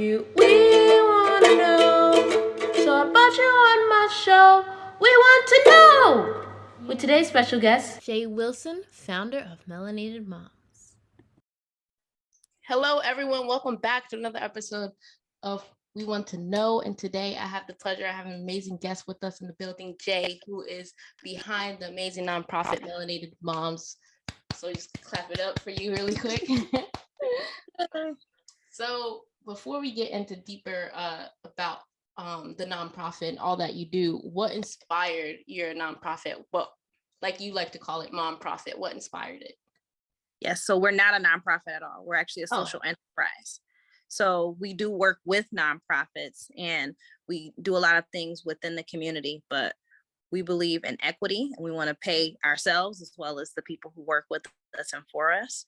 you, we want to know. So I brought you on my show. We want to know. With today's special guest, Jaye Wilson, founder of Melinatedmoms. Hello, everyone. Welcome back to another episode of We Want to Know. And today I have the pleasure of having an amazing guest with us in the building, Jaye, who is behind the amazing nonprofit Melinatedmoms. So just clap it up for you really quick. So before we get into deeper about the nonprofit and all that you do, what inspired your nonprofit? What, like you like to call it, mom profit? What inspired it? Yes, so we're not a nonprofit at all. We're actually a social enterprise. So we do work with nonprofits and we do a lot of things within the community, but we believe in equity and we want to pay ourselves as well as the people who work with us and for us.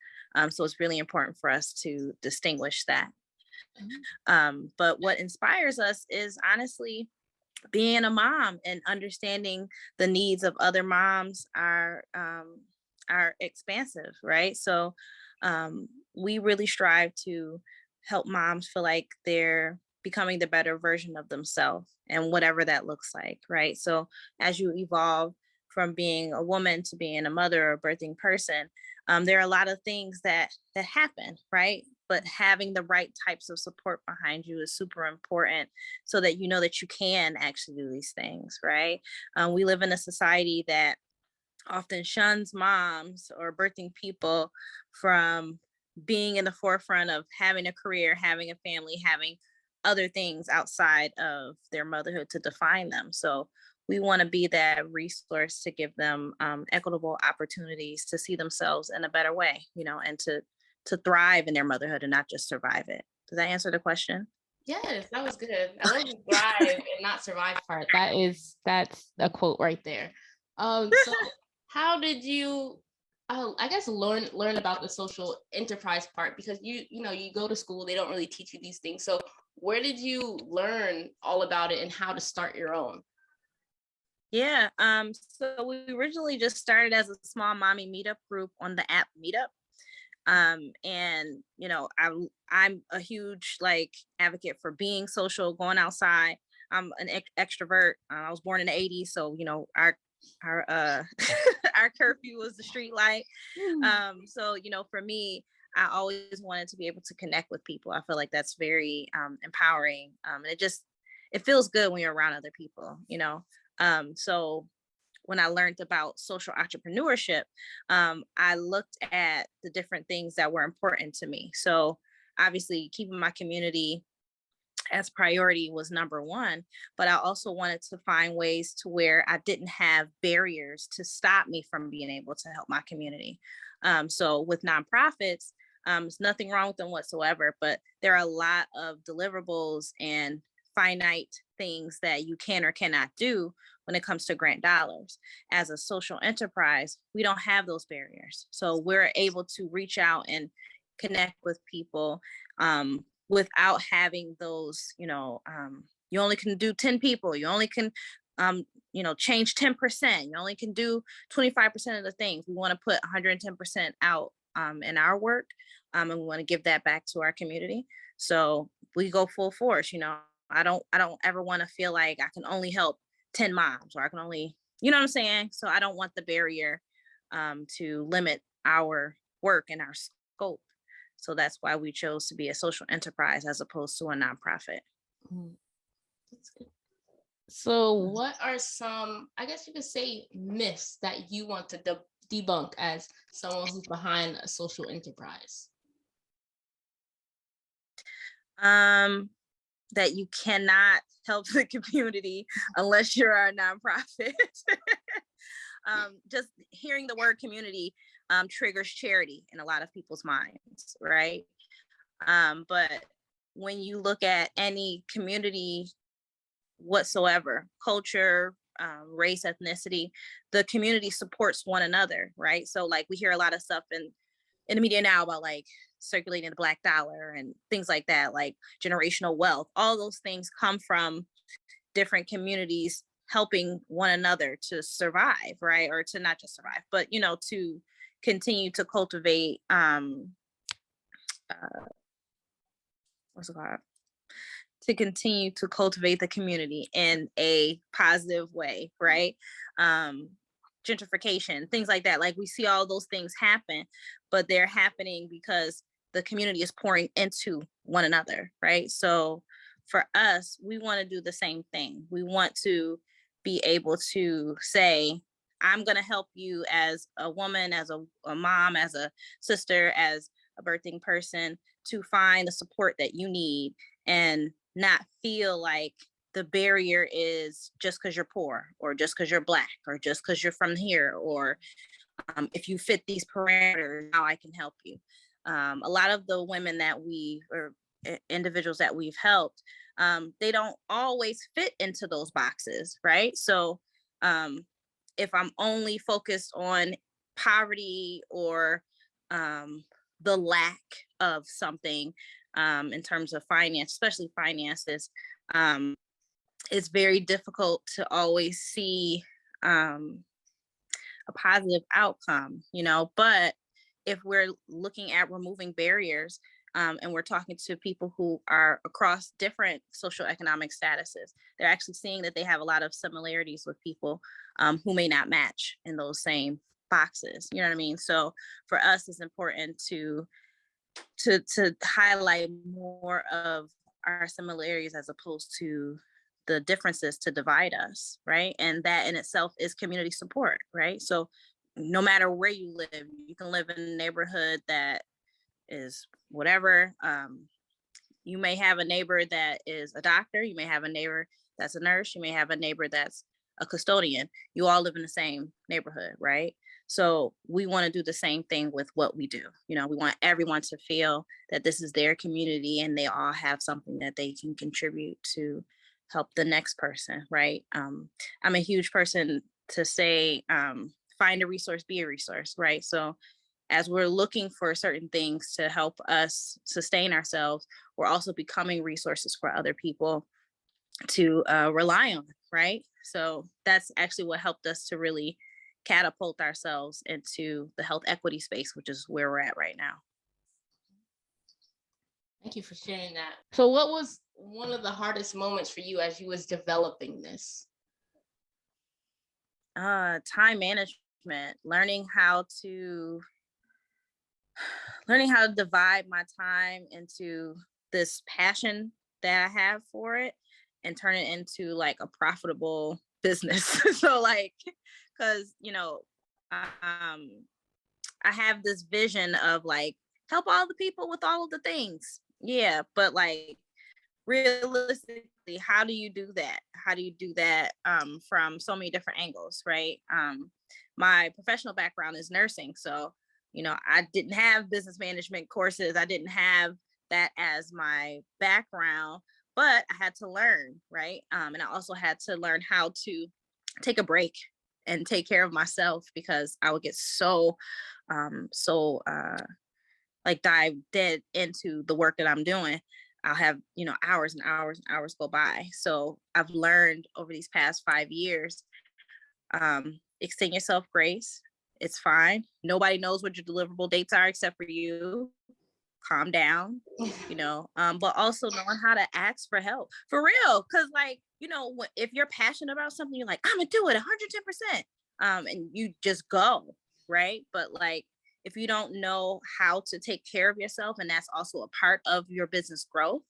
So it's really important for us to distinguish that. But what inspires us is honestly being a mom and understanding the needs of other moms are expansive, right? So we really strive to help moms feel like they're becoming the better version of themselves and whatever that looks like, right? So as you evolve from being a woman to being a mother or a birthing person, there are a lot of things that happen, right? But having the right types of support behind you is super important so that you know that you can actually do these things, right? We live in a society that often shuns moms or birthing people from being in the forefront of having a career, having a family, having other things outside of their motherhood to define them. So we want to be that resource to give them equitable opportunities to see themselves in a better way, you know, and to thrive in their motherhood and not just survive it. Does that answer the question? Yes, that was good. I love the thrive and not survive part. That's a quote right there. So how did you I guess learn about the social enterprise part? Because you know you go to school, they don't really teach you these things. So where did you learn all about it and how to start your own? Yeah, so we originally just started as a small mommy meetup group on the app Meetup. And you know, I'm a huge like advocate for being social, going outside. I'm an extrovert. I was born in the 80s, so you know, our our curfew was the street light. So you know, for me, I always wanted to be able to connect with people. I feel like that's very empowering. And it feels good when you're around other people, you know. So when I learned about social entrepreneurship, I looked at the different things that were important to me. So obviously keeping my community as priority was number one, but I also wanted to find ways to where I didn't have barriers to stop me from being able to help my community. So with nonprofits, there's nothing wrong with them whatsoever, but there are a lot of deliverables and finite things that you can or cannot do when it comes to grant dollars. As a social enterprise, we don't have those barriers. So we're able to reach out and connect with people without having those, you know, you only can do 10 people, you only can, you know, change 10%, you only can do 25% of the things. We want to put 110% out in our work, and we want to give that back to our community. So we go full force, you know. I don't ever want to feel like I can only help 10 moms or I can only, you know what I'm saying? So I don't want the barrier to limit our work and our scope. So that's why we chose to be a social enterprise as opposed to a nonprofit. That's good. So what are some, I guess you could say, myths that you want to debunk as someone who's behind a social enterprise? That you cannot help the community unless you're a nonprofit. Just hearing the word community triggers charity in a lot of people's minds, right? But when you look at any community whatsoever, culture, race, ethnicity, the community supports one another, right? So like we hear a lot of stuff in the media now about like circulating the black dollar and things like that, like generational wealth. All those things come from different communities helping one another to survive, right? Or to not just survive, but you know, to continue to cultivate what's it called? to continue to cultivate the community in a positive way, right? Gentrification, things like that. Like we see all those things happen, but they're happening because the community is pouring into one another, right? So for us, we want to do the same thing. We want to be able to say, I'm going to help you as a woman, as a mom, as a sister, as a birthing person to find the support that you need and not feel like the barrier is just because you're poor or just because you're Black or just because you're from here or if you fit these parameters, now I can help you. A lot of the women that or individuals that we've helped, they don't always fit into those boxes, right? So if I'm only focused on poverty or the lack of something in terms of finance, especially finances, it's very difficult to always see a positive outcome, but if we're looking at removing barriers and we're talking to people who are across different socioeconomic statuses, they're actually seeing that they have a lot of similarities with people who may not match in those same boxes. You know what I mean? So for us, it's important to highlight more of our similarities as opposed to the differences to divide us, right? And that in itself is community support, right? So no matter where you live, you can live in a neighborhood that is whatever. You may have a neighbor that is a doctor. You may have a neighbor that's a nurse. You may have a neighbor that's a custodian. You all live in the same neighborhood, right? So we want to do the same thing with what we do. We want everyone to feel that this is their community and they all have something that they can contribute to help the next person, right? I'm a huge person to say, find a resource, be a resource, right? So as we're looking for certain things to help us sustain ourselves, we're also becoming resources for other people to rely on, right? So that's actually what helped us to really catapult ourselves into the health equity space, which is where we're at right now. Thank you for sharing that. So what was one of the hardest moments for you as you was developing this? Time management, learning how to divide my time into this passion that I have for it and turn it into like a profitable business. So like, cause I have this vision of like help all the people with all of the things. Yeah. But like realistically, how do you do that? How do you do that from so many different angles, right? My professional background is nursing. So, I didn't have business management courses. I didn't have that as my background, but I had to learn, right? And I also had to learn how to take a break and take care of myself because I would get so like dive dead into the work that I'm doing. I'll have, hours and hours and hours go by. So I've learned over these past 5 years, extend yourself grace. It's fine. Nobody knows what your deliverable dates are except for you. Calm down, but also knowing how to ask for help for real. Cause like, if you're passionate about something, you're like, I'm gonna do it 110%. And you just go, right? But like, if you don't know how to take care of yourself, and that's also a part of your business growth,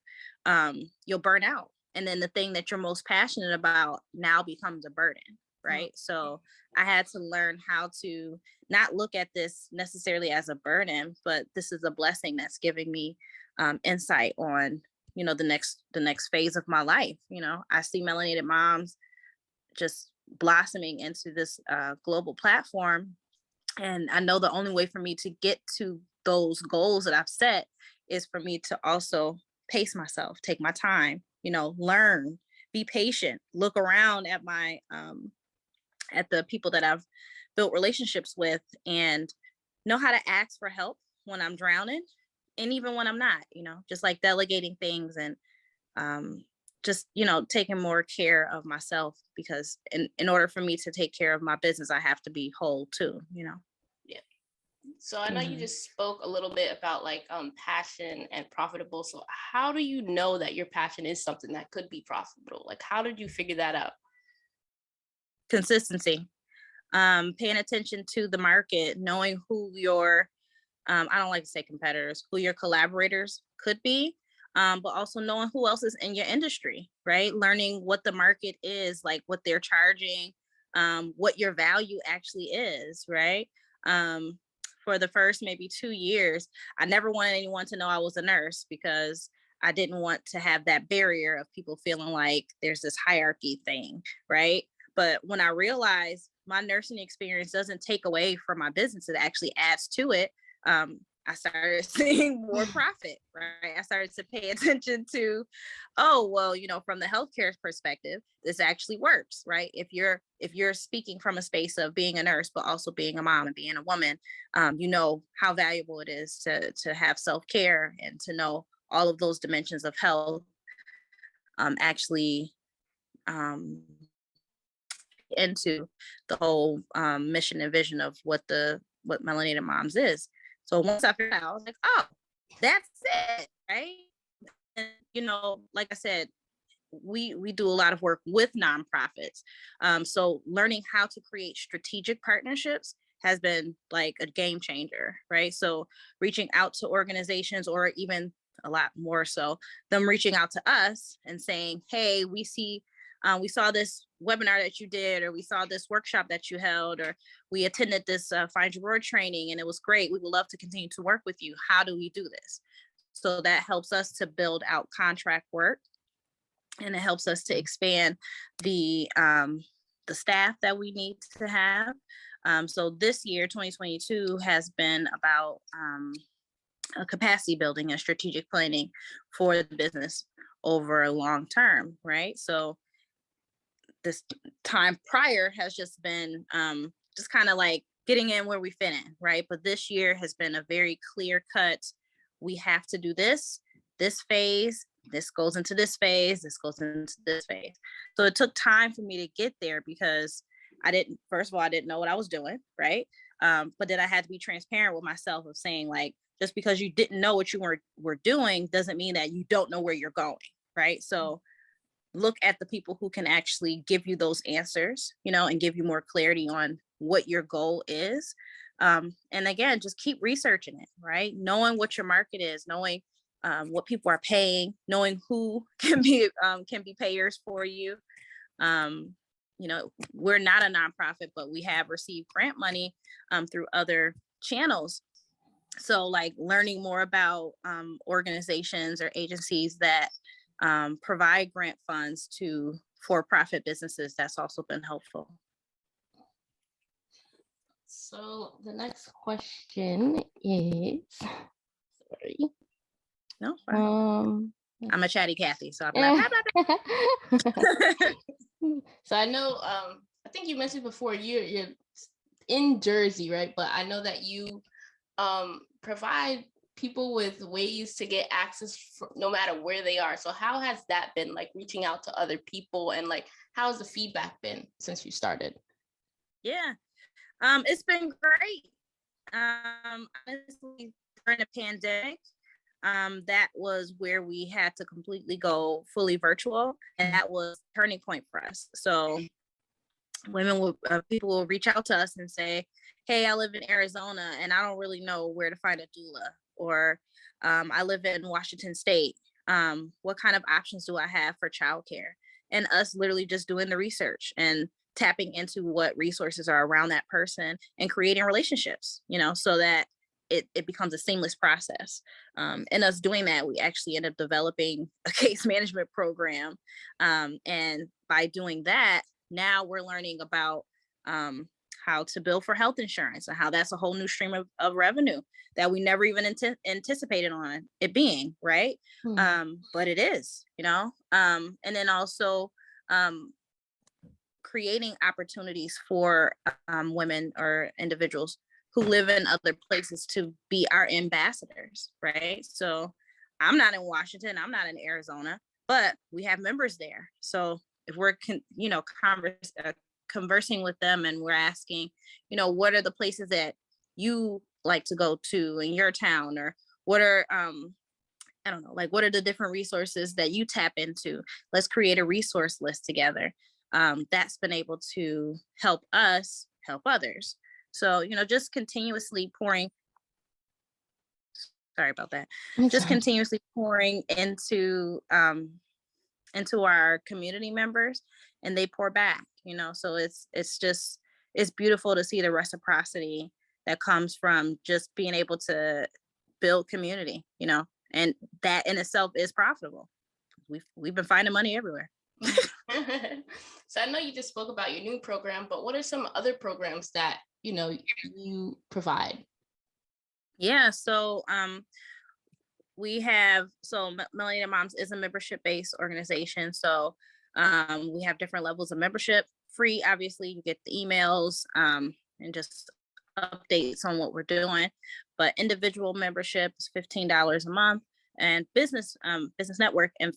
you'll burn out. And then the thing that you're most passionate about now becomes a burden, right? So I had to learn how to not look at this necessarily as a burden, but this is a blessing that's giving me insight on, the next phase of my life. I see Melanated Moms just blossoming into this global platform. And I know the only way for me to get to those goals that I've set is for me to also pace myself, take my time, learn, be patient, look around at my at the people that I've built relationships with and know how to ask for help when I'm drowning and even when I'm not, just like delegating things and just, taking more care of myself because in order for me to take care of my business, I have to be whole too, Yeah. So I know you just spoke a little bit about like passion and profitable. So how do you know that your passion is something that could be profitable? Like, how did you figure that out? Consistency, paying attention to the market, knowing who your, I don't like to say competitors, who your collaborators could be, but also knowing who else is in your industry, right? Learning what the market is, like what they're charging, what your value actually is, right? For the first maybe 2 years, I never wanted anyone to know I was a nurse because I didn't want to have that barrier of people feeling like there's this hierarchy thing, right? But when I realized my nursing experience doesn't take away from my business, it actually adds to it. I started seeing more profit, right? I started to pay attention to, oh, well, from the healthcare perspective, this actually works, right? If you're speaking from a space of being a nurse, but also being a mom and being a woman, you know how valuable it is to have self-care and to know all of those dimensions of health actually into the whole mission and vision of what Melanated Moms is. So once I figured out, I was like, oh, that's it, right? And like I said, we do a lot of work with nonprofits. So learning how to create strategic partnerships has been like a game changer, right? So reaching out to organizations, or even a lot more so, them reaching out to us and saying, hey, we saw this webinar that you did, or we saw this workshop that you held, or we attended this Find Jaye training and it was great. We would love to continue to work with you. How do we do this? So that helps us to build out contract work, and it helps us to expand the staff that we need to have. So this year, 2022, has been about a capacity building and strategic planning for the business over a long term, right? So this time prior has just been just kind of like getting in where we fit in, right? But this year has been a very clear cut. We have to do this phase, this goes into this phase, this goes into this phase. So it took time for me to get there because first of all, I didn't know what I was doing, right? But then I had to be transparent with myself of saying, like, just because you didn't know what you were doing doesn't mean that you don't know where you're going, right? So look at the people who can actually give you those answers, and give you more clarity on what your goal is. And again, just keep researching it, right? Knowing what your market is, knowing what people are paying, knowing who can be payers for you. We're not a nonprofit, but we have received grant money through other channels. So like learning more about organizations or agencies that provide grant funds to for-profit businesses, that's also been helpful. So the next question is, sorry. No, fine. I'm a chatty Cathy, so I'll be like, blah, blah, blah. So I know, I think you mentioned before you're in Jersey, right? But I know that you provide people with ways to get access no matter where they are. So how has that been, like reaching out to other people, and like how's the feedback been since you started? Yeah, it's been great. Honestly, during the pandemic, that was where we had to completely go fully virtual, and that was a turning point for us. So people will reach out to us and say, hey, I live in Arizona and I don't really know where to find a doula, or I live in Washington State. What kind of options do I have for childcare? And us literally just doing the research and tapping into what resources are around that person and creating relationships, so that it becomes a seamless process. And us doing that, we actually end up developing a case management program. And by doing that, now we're learning about how to bill for health insurance and how that's a whole new stream of revenue that we never even anticipated on it being, right? But it is, and then also creating opportunities for women or individuals who live in other places to be our ambassadors, right? So I'm not in Washington, I'm not in Arizona, but we have members there. So if we're, conversing with them and we're asking, what are the places that you like to go to in your town, or what are I don't know, like what are the different resources that you tap into? Let's create a resource list together. That's been able to help us help others. So, just continuously pouring, sorry about that, just Sorry. continuously pouring into our community members, and they pour back, so it's beautiful to see the reciprocity that comes from just being able to build community, and that in itself is profitable. We've been finding money everywhere. So I know you just spoke about your new program, but what are some other programs that you provide? Yeah, so we have, Melinatedmoms is a membership-based organization. So we have different levels of membership. Free, obviously, you get the emails and just updates on what we're doing. But individual membership is $15 a month, and business network and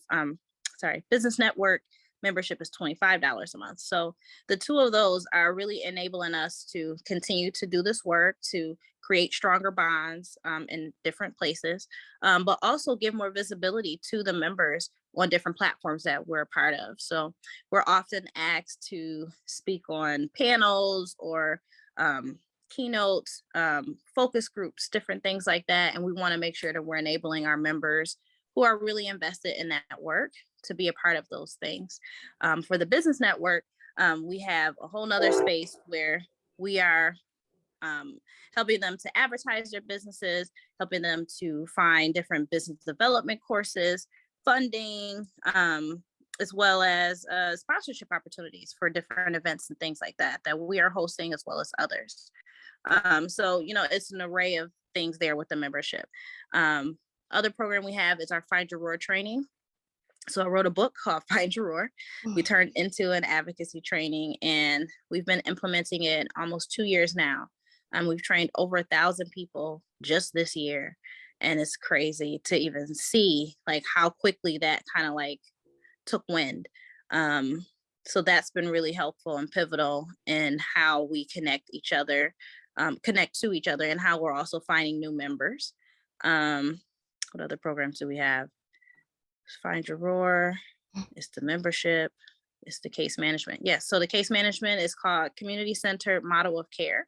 business network membership is $25 a month. So the two of those are really enabling us to continue to do this work, to create stronger bonds in different places, but also give more visibility to the members on different platforms that we're a part of. So we're often asked to speak on panels or keynotes, focus groups, different things like that. And we want to make sure that we're enabling our members who are really invested in that work to be a part of those things. For the business network, we have a whole nother space where we are helping them to advertise their businesses, helping them to find different business development courses, funding, as well as sponsorship opportunities for different events and things like that we are hosting, as well as others. So, it's an array of things there with the membership. Other program we have is our Find Your Roar training. So I wrote a book called Find Your Roar. We turned into an advocacy training, and we've been implementing it almost 2 years now. We've trained over 1,000 people just this year. And it's crazy to even see like how quickly that kind of like took wind. So that's been really helpful and pivotal in how we connect to each other, and how we're also finding new members. What other programs do we have? Find Your Roar, it's the membership, it's the case management. Yes, so the case management is called Community Centered Model of Care.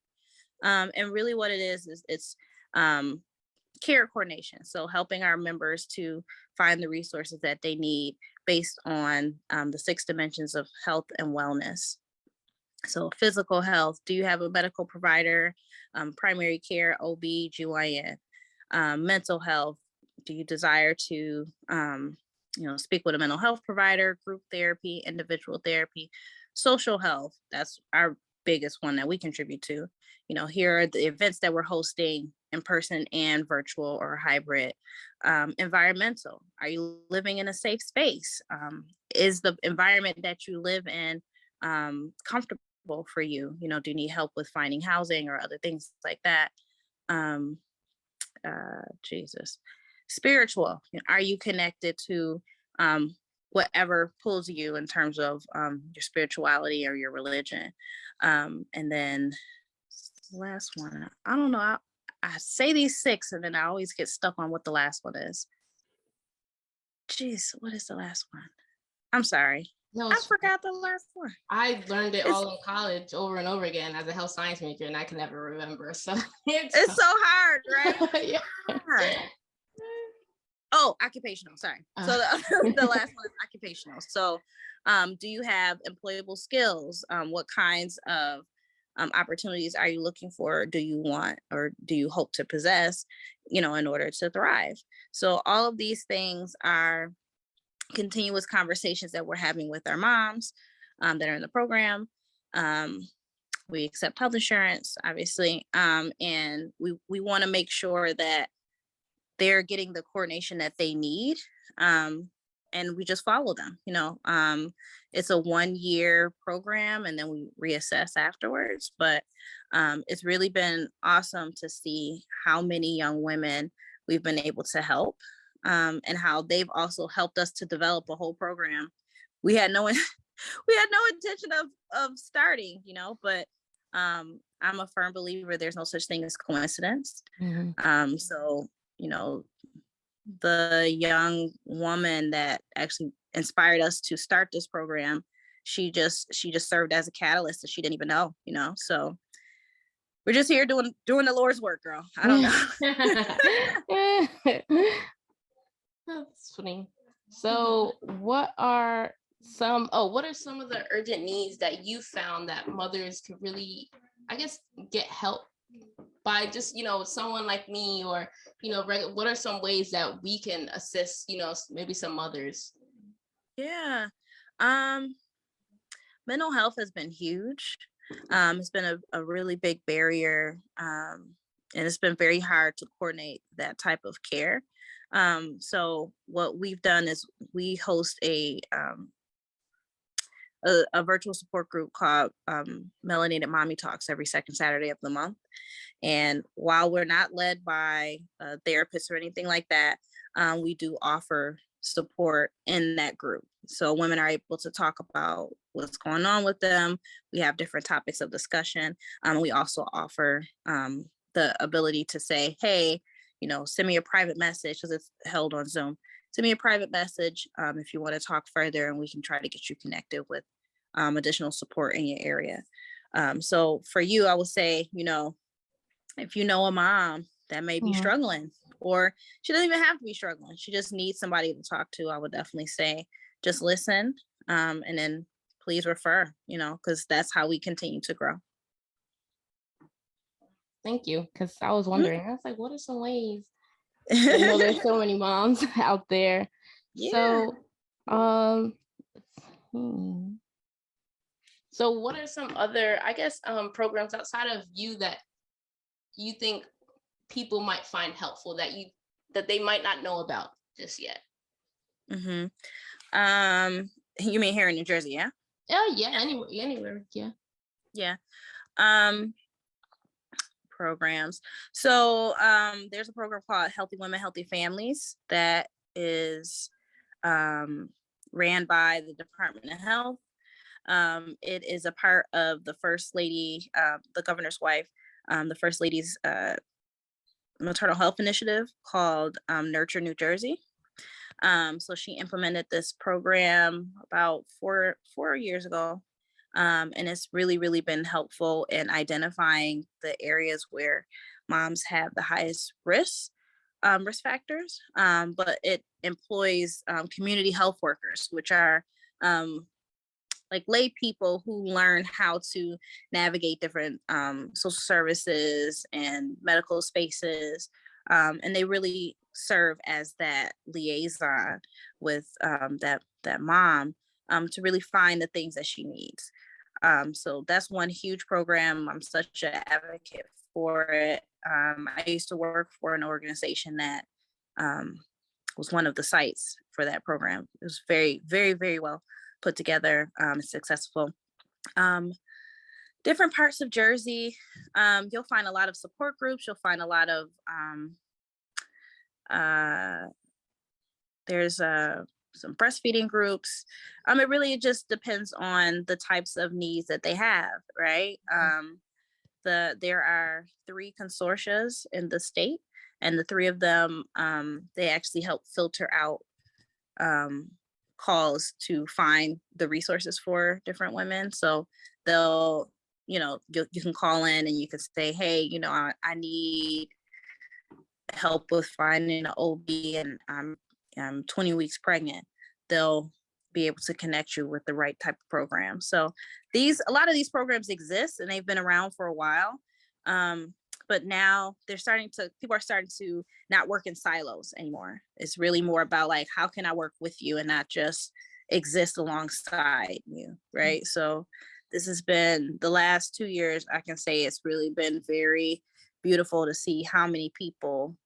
And really what it is it's care coordination. So helping our members to find the resources that they need based on the 6 dimensions of health and wellness. So physical health, do you have a medical provider, primary care, OB, GYN? Mental health, do you desire to speak with a mental health provider, group therapy, individual therapy? Social health, that's our biggest one that we contribute to. Here are the events that we're hosting in person and virtual or hybrid. Environmental, are you living in a safe space? Is the environment that you live in comfortable for you? Do you need help with finding housing or other things like that? Spiritual, are you connected to whatever pulls you in terms of your spirituality or your religion? And then the last one, I don't know, I say these 6 and then I always get stuck on what the last one is. Jeez, what is the last one? I'm sorry. No, I forgot the last one. I learned it all in college over and over again as a health science major, and I can never remember. So it's so hard, right? Yeah. Oh, occupational. Sorry. So the last one is occupational. So, do you have employable skills? What kinds of opportunities are you looking for? Do you want, or do you hope to possess, in order to thrive? So all of these things are continuous conversations that we're having with our moms that are in the program. We accept health insurance, obviously, and we want to make sure that they're getting the coordination that they need, and we just follow them. It's a 1-year program, and then we reassess afterwards. But it's really been awesome to see how many young women we've been able to help, and how they've also helped us to develop a whole program. We had no intention of starting, but I'm a firm believer there's no such thing as coincidence. Mm-hmm. So, you know, the young woman that actually inspired us to start this program, she just served as a catalyst that she didn't even know, so we're just here doing the Lord's work, girl. I don't know. That's funny. So what are some of the urgent needs that you found that mothers could really, I guess, get help by just, someone like me, or, what are some ways that we can assist, maybe some mothers? Yeah. Mental health has been huge. It's been a really big barrier. And it's been very hard to coordinate that type of care. So what we've done is we host a virtual support group called Melanated Mommy Talks every second Saturday of the month. And while we're not led by therapists or anything like that, we do offer support in that group. So women are able to talk about what's going on with them. We have different topics of discussion. We also offer the ability to say, hey, send me a private message, because it's held on Zoom. Send me a private message if you want to talk further, and we can try to get you connected with additional support in your area. So for you, I would say, if you know a mom that may be struggling, or she doesn't even have to be struggling, she just needs somebody to talk to, I would definitely say just listen, and then please refer, because that's how we continue to grow. Thank you, because I was wondering, I was like, what are some ways? I know there's so many moms out there. Yeah. So so what are some other, I guess, programs outside of you that you think people might find helpful that they might not know about just yet? You mean here in New Jersey? Yeah. Yeah, anywhere. Yeah. Programs. So there's a program called Healthy Women, Healthy Families that is ran by the Department of Health. It is a part of the First Lady, the governor's wife, the First Lady's maternal health initiative called Nurture New Jersey. So she implemented this program about four years ago. And it's really, really been helpful in identifying the areas where moms have the highest risk factors. But it employs community health workers, which are like lay people who learn how to navigate different social services and medical spaces. And they really serve as that liaison with that mom to really find the things that she needs. So that's one huge program. I'm such an advocate for it. I used to work for an organization that was one of the sites for that program. It was very, very, very well put together, successful. Different parts of Jersey, you'll find a lot of support groups. You'll find a lot of there's some breastfeeding groups. It really just depends on the types of needs that they have, right? There are 3 consortias in the state, and the 3 of them, they actually help filter out calls to find the resources for different women. So they'll, you can call in and you can say, hey, I need help with finding an OB, and I'm 20 weeks pregnant. They'll be able to connect you with the right type of program. So a lot of these programs exist and they've been around for a while. But now people are starting to not work in silos anymore. It's really more about like, how can I work with you and not just exist alongside you, right? So this has been the last 2 years, I can say it's really been very beautiful to see how many people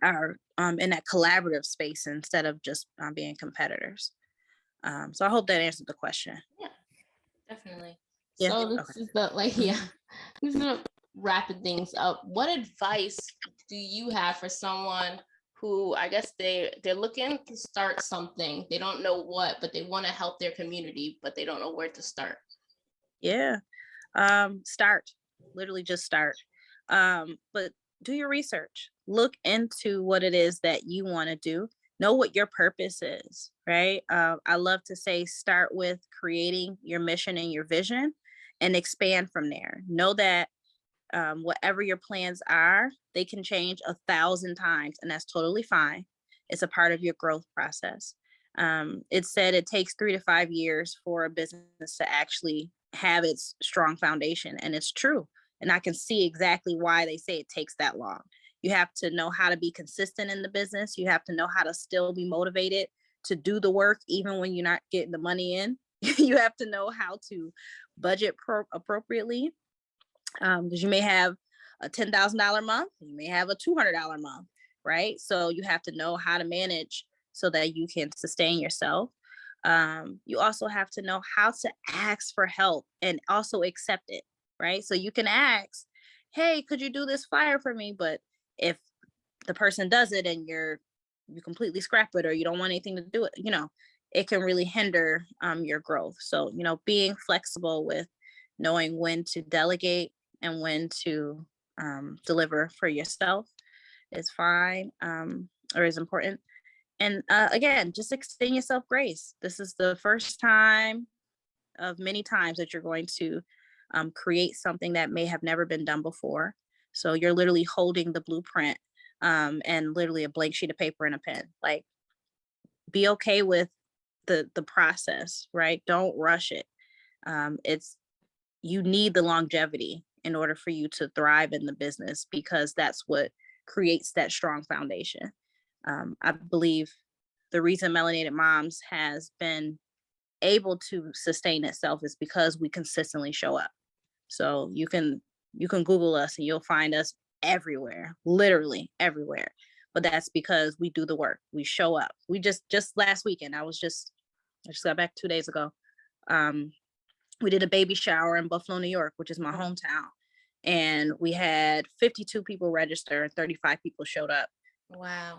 are in that collaborative space instead of just being competitors. So I hope that answered the question. Yeah, definitely. Yeah. So this is this is wrapping things up. What advice do you have for someone who, I guess they're looking to start something, they don't know what, but they want to help their community, but they don't know where to start? Yeah. Start, literally just start. But do your research, look into what it is that you want to do, know what your purpose is, right? I love to say, start with creating your mission and your vision and expand from there. Know that whatever your plans are, they can change 1,000 times, and that's totally fine. It's a part of your growth process. It said it takes 3 to 5 years for a business to actually have its strong foundation, and it's true. And I can see exactly why they say it takes that long. You have to know how to be consistent in the business. You have to know how to still be motivated to do the work, even when you're not getting the money in. You have to know how to budget appropriately, because you may have a $10,000 month, you may have a $200 month, right? So you have to know how to manage so that you can sustain yourself. You also have to know how to ask for help and also accept it, right? So you can ask, hey, could you do this flyer for me? But if the person does it and you completely scrap it, or you don't want anything to do it, it can really hinder your growth. So, being flexible with knowing when to delegate and when to deliver for yourself is fine, or is important. And again, just extend yourself grace. This is the first time of many times that you're going to create something that may have never been done before. So you're literally holding the blueprint, and literally a blank sheet of paper and a pen. Like, be okay with the process, right? Don't rush it. You need the longevity in order for you to thrive in the business, because that's what creates that strong foundation. I believe the reason Melanated Moms has been able to sustain itself is because we consistently show up. So you can Google us and you'll find us everywhere, literally everywhere. But that's because we do the work. We show up. We just last weekend, I just got back 2 days ago. We did a baby shower in Buffalo, New York, which is my hometown. And we had 52 people register and 35 people showed up. Wow.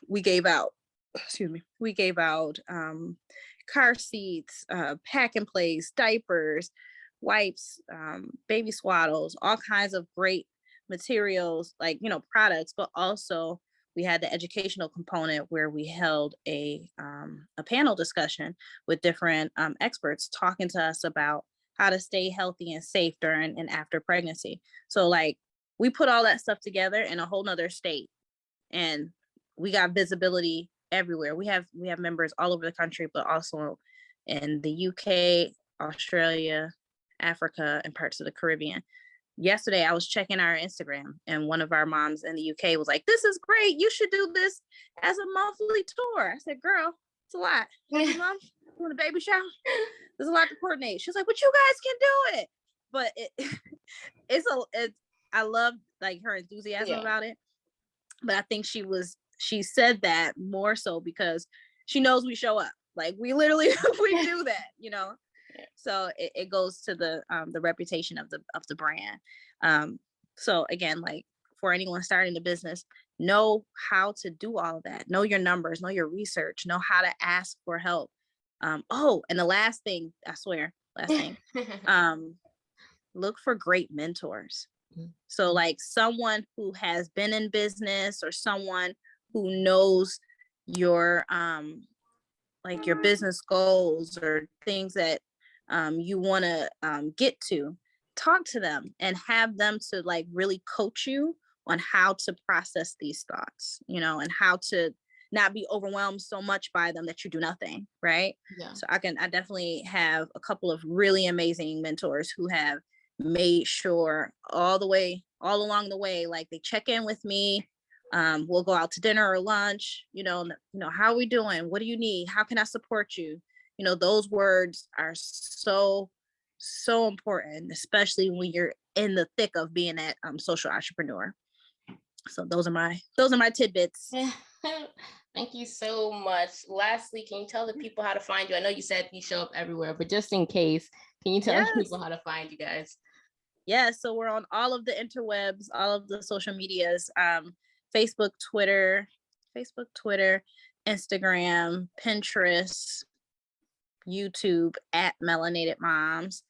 We gave out car seats, pack and place, diapers, wipes, baby swaddles, all kinds of great materials, like, products, but also we had the educational component where we held a panel discussion with different experts talking to us about how to stay healthy and safe during and after pregnancy. So, like, we put all that stuff together in a whole nother state, and we got visibility everywhere. We have members all over the country, but also in the UK, Australia, Africa, and parts of the Caribbean. Yesterday, I was checking our Instagram, and one of our moms in the UK was like, "This is great. You should do this as a monthly tour." I said, "Girl, it's a lot. Every month doing a baby shower, there's a lot to coordinate." She's like, "But you guys can do it." But I love, like, her enthusiasm about it. But I think she said that more so because she knows we show up. Like, we literally we do that, So it goes to the reputation of the brand. So again, like, for anyone starting the business, know how to do all of that. Know your numbers, know your research, know how to ask for help. And the last thing, look for great mentors. So, like, someone who has been in business, or someone who knows your like your business goals or things that you want to get to. Talk to them and have them to, like, really coach you on how to process these thoughts, and how to not be overwhelmed so much by them that you do nothing, right? Yeah. So I definitely have a couple of really amazing mentors who have made sure all along the way, like, they check in with me. We'll go out to dinner or lunch, how are we doing? What do you need? How can I support you? Those words are so important, especially when you're in the thick of being that social entrepreneur. So those are my tidbits. Thank you so much. Lastly, can you tell the people how to find you? I know you said you show up everywhere, but just in case, can you tell people how to find you guys? Yeah, so we're on all of the interwebs, all of the social medias, Facebook, Twitter, Instagram, Pinterest, YouTube, at Melanated Moms.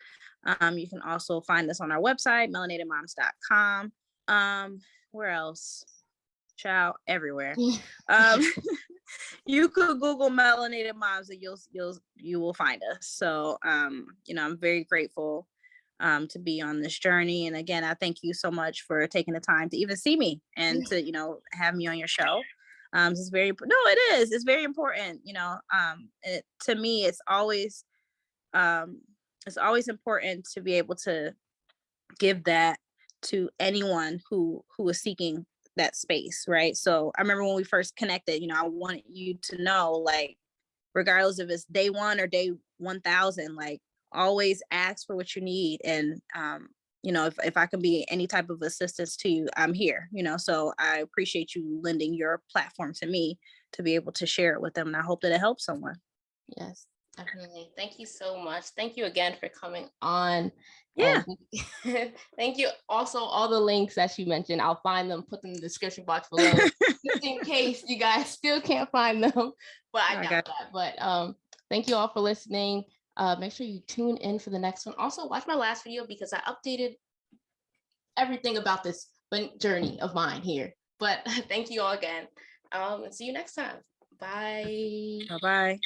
You can also find us on our website, melinatedmoms.com. Where else? Child, everywhere. Um, you could Google Melanated Moms and you will find us. So you know, I'm very grateful to be on this journey. And again, I thank you so much for taking the time to even see me and to, you know, have me on your show. It's very it is. It's very important. You know, to me, it's always important to be able to give that to anyone who is seeking that space, right? So I remember when we first connected, you know, I wanted you to know, like, regardless if it's day 1 or day 1000, like, always ask for what you need. And you know, if I can be any type of assistance to you, I'm here, you know. So I appreciate you lending your platform to me to be able to share it with them, and I hope that it helps someone. Yes, definitely. Thank you so much. Thank you again for coming on. Yeah. And thank you. Also, all the links that you mentioned, I'll find them, put them in the description box below, just in case you guys still can't find them. But I doubt that. But thank you all for listening. Make sure you tune in for the next one. Also, watch my last video because I updated everything about this journey of mine here. But thank you all again. And see you next time. Bye. Bye-bye.